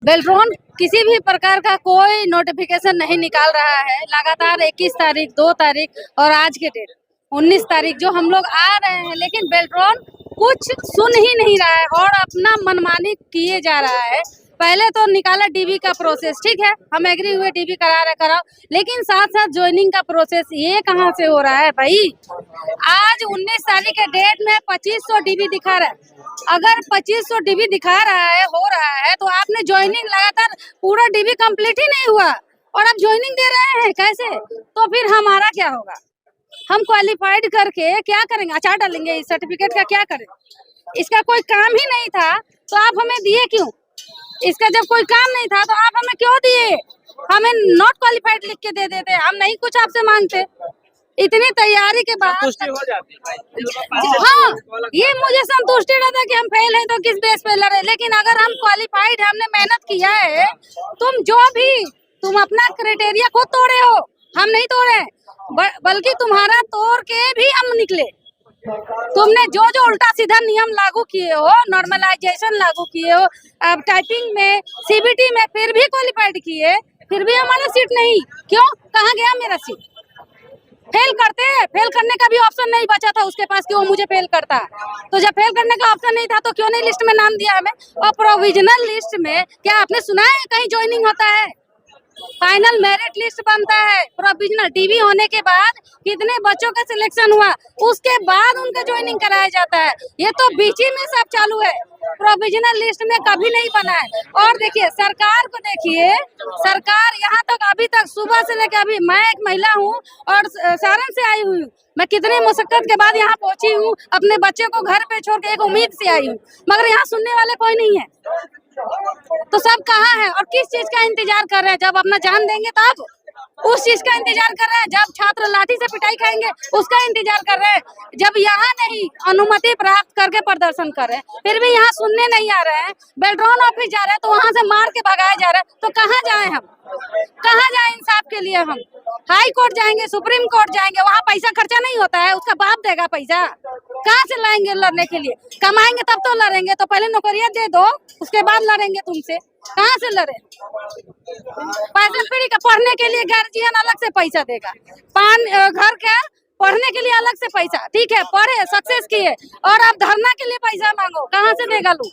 बेल्ट्रॉन किसी भी प्रकार का कोई नोटिफिकेशन नहीं निकाल रहा है। लगातार 21 तारीख, 2 तारीख और आज के डेट 19 तारीख जो हम लोग आ रहे हैं, लेकिन बेल्ट्रॉन कुछ सुन ही नहीं रहा है और अपना मनमानी किए जा रहा है। पहले तो निकाला डीबी का प्रोसेस, ठीक है, हम एग्री हुए डीबी कराओ, लेकिन साथ साथ ज्वाइनिंग का प्रोसेस ये कहाँ से हो रहा है भाई। आज 19 तारीख के डेट में 2500 डीबी दिखा रहा है। अगर 2500 डीबी दिखा रहा है, हो रहा है, तो आपने ज्वाइनिंग लगातार पूरा डीबी कंप्लीट ही नहीं हुआ और आप ज्वाइनिंग दे रहे हैं कैसे? तो फिर हमारा क्या होगा? हम क्वालिफाइड करके क्या करेंगे? अचार डालेंगे? इस सर्टिफिकेट का क्या करें? इसका कोई काम ही नहीं था तो आप हमें दिए क्यों? इसका जब कोई काम नहीं था तो आप हमें क्यों दिए? हमें नॉट क्वालिफाइड लिख के दे देते, हम नहीं कुछ आपसे मांगते। इतनी तैयारी के बाद संतुष्टि हो जाती है। हाँ, ये मुझे संतुष्टि रहता है कि हम फेल हैं तो किस बेस पे लड़े, लेकिन अगर हम क्वालिफाइड, हमने मेहनत किया है, तुम अपना क्राइटेरिया खुद तोड़े हो, हम नहीं तोड़े, बल्कि तुम्हारा तोड़ के भी हम निकले। तुमने जो जो उल्टा सीधा नियम लागू किए हो, नॉर्मलाइजेशन लागू किए हो, अब टाइपिंग में, सीबीटी में, फिर भी क्वालिफाइड किए, फिर भी हमारा सीट नहीं। क्यों? कहाँ गया मेरा सीट? फेल करने का भी ऑप्शन नहीं बचा था उसके पास कि वो मुझे फेल करता। तो जब फेल करने का ऑप्शन नहीं था तो क्यों नहीं लिस्ट में नाम दिया हमें? और प्रोविजनल लिस्ट में क्या आपने सुना है कहीं ज्वाइनिंग होता है? फाइनल मेरिट लिस्ट बनता है। प्रोविजनल डीबी होने के बाद कितने बच्चों का सिलेक्शन हुआ, उसके बाद उनका ज्वाइनिंग कराया जाता है। ये तो बीच ही में सब चालू है, प्रोविजनल लिस्ट में कभी नहीं बना है। और देखिए सरकार को, देखिए सरकार यहाँ तक अभी तक सुबह से लेकर अभी, मैं एक महिला हूँ और सारण से आई हुई हूँ, मैं कितने मुशक्कत के बाद यहाँ पहुँची हूँ, अपने बच्चे को घर पे छोड़ के एक उम्मीद से आई हूँ, मगर यहाँ सुनने वाले कोई नहीं है। तो सब कहाँ है और किस चीज का इंतजार कर रहे हैं? जब अपना जान देंगे तब उस चीज का इंतजार कर रहे हैं। जब छात्र लाठी से पिटाई खाएंगे उसका इंतजार कर रहे हैं। जब यहाँ नहीं अनुमति प्राप्त करके प्रदर्शन कर रहे हैं, फिर भी यहाँ सुनने नहीं आ रहे हैं। बेल्ट्रॉन ऑफिस जा रहे हैं तो वहाँ से मार के भगाया जा रहा है, तो कहाँ जाए हम? कहाँ जाए इंसाफ के लिए? हम हाई कोर्ट जाएंगे, सुप्रीम कोर्ट जाएंगे, वहाँ पैसा खर्चा नहीं होता है, उसका बाप देगा पैसा। कहाँ से लाएंगे लड़ने के लिए? कमाएंगे तब तो लड़ेंगे, तो पहले नौकरियां दे दो, उसके बाद लड़ेंगे तुमसे। कहाँ से लड़े? पैसा पीढ़ी का पढ़ने के लिए गार्जियन अलग से पैसा देगा, घर का पढ़ने के लिए अलग से पैसा, ठीक है, पढ़े सक्सेस किए, और आप धरना के लिए पैसा मांगो, कहाँ से देगा लोग?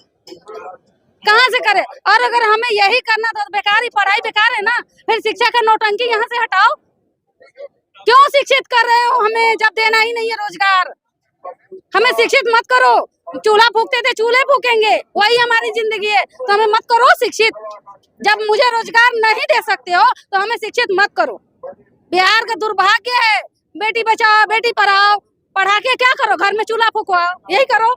कहाँ से करे? और अगर हमें यही करना था तो बेकार ही, पढ़ाई बेकार है ना, फिर शिक्षा का नौटंकी यहाँ से हटाओ। क्यों शिक्षित कर रहे हो हमें जब देना ही नहीं है रोजगार? हमें शिक्षित मत करो। चूल्हा फूकते थे, चूल्हे फूकेंगे, वही हमारी जिंदगी है, तो हमें मत करो शिक्षित। जब मुझे रोजगार नहीं दे सकते हो तो हमें शिक्षित मत करो। बिहार का दुर्भाग्य है, बेटी बचाओ बेटी पढ़ाओ, पढ़ा के क्या करो? घर में चूल्हा फूकवाओ, यही करो।